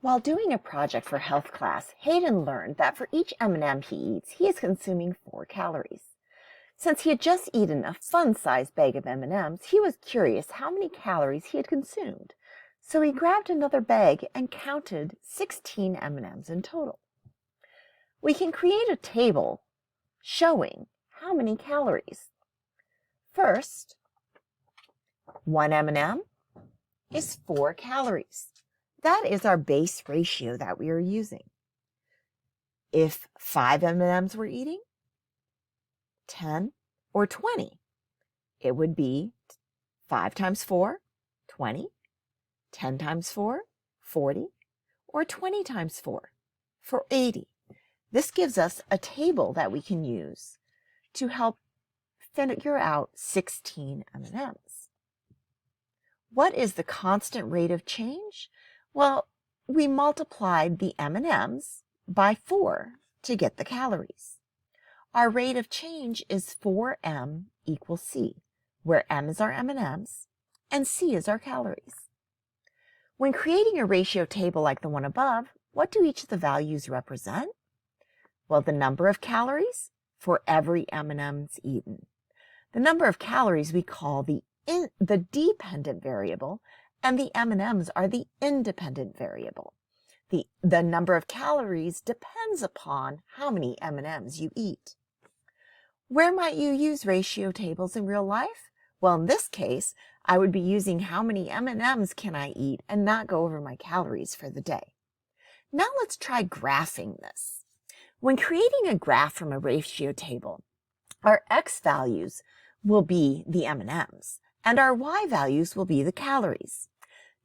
While doing a project for health class, Hayden learned that for each M&M he eats, he is consuming 4 calories. Since he had just eaten a fun-sized bag of M&Ms, he was curious how many calories he had consumed. So he grabbed another bag and counted 16 M&Ms in total. We can create a table showing how many calories. First, 1 M&M is 4 calories. That is our base ratio that we are using. If 5 M&Ms were eating, 10 or 20, it would be 5 times 4, 20, 10 times 4, 40, or 20 times 4, for 80. This gives us a table that we can use to help figure out 16 M&Ms. What is the constant rate of change? Well, we multiplied the M&Ms by 4 to get the calories. Our rate of change is 4M equals C, where M is our M&Ms and C is our calories. When creating a ratio table like the one above, what do each of the values represent? Well, the number of calories for every M&Ms eaten. The number of calories we call the dependent variable, and the M&Ms are the independent variable. The number of calories depends upon how many M&Ms you eat. Where might you use ratio tables in real life? Well, in this case, I would be using how many M&Ms can I eat and not go over my calories for the day. Now let's try graphing this. When creating a graph from a ratio table, our X values will be the M&Ms, and our Y values will be the calories.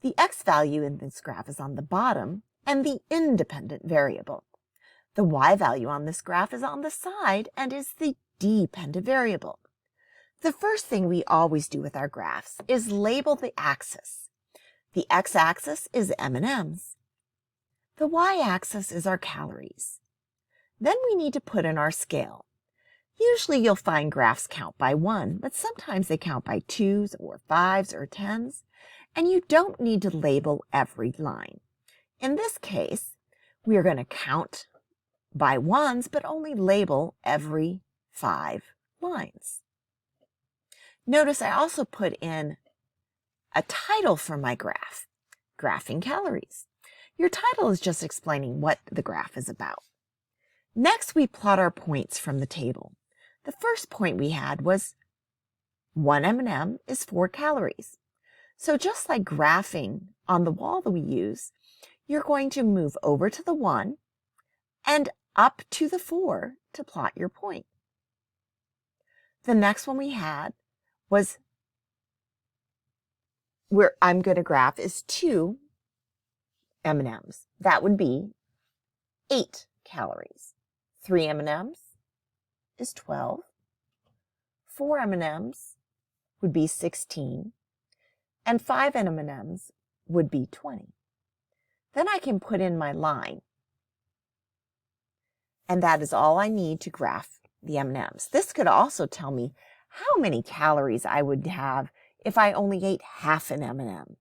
The X value in this graph is on the bottom and the independent variable. The Y value on this graph is on the side and is the dependent variable. The first thing we always do with our graphs is label the axis. The X-axis is M&Ms. The Y-axis is our calories. Then we need to put in our scale. Usually you'll find graphs count by 1, but sometimes they count by 2s or 5s or 10s, and you don't need to label every line. In this case, we are going to count by 1s, but only label every 5 lines. Notice I also put in a title for my graph, Graphing Calories. Your title is just explaining what the graph is about. Next, we plot our points from the table. The first point we had was 1 M&M is 4 calories. So just like graphing on the wall that we use, you're going to move over to the 1 and up to the 4 to plot your point. The next one we had was where I'm going to graph is 2 M&Ms. That would be 8 calories. 3 M&Ms is 12. 4 M&Ms would be 16. And 5 M&Ms would be 20. Then I can put in my line. And that is all I need to graph the M&Ms. This could also tell me how many calories I would have if I only ate half an M&M.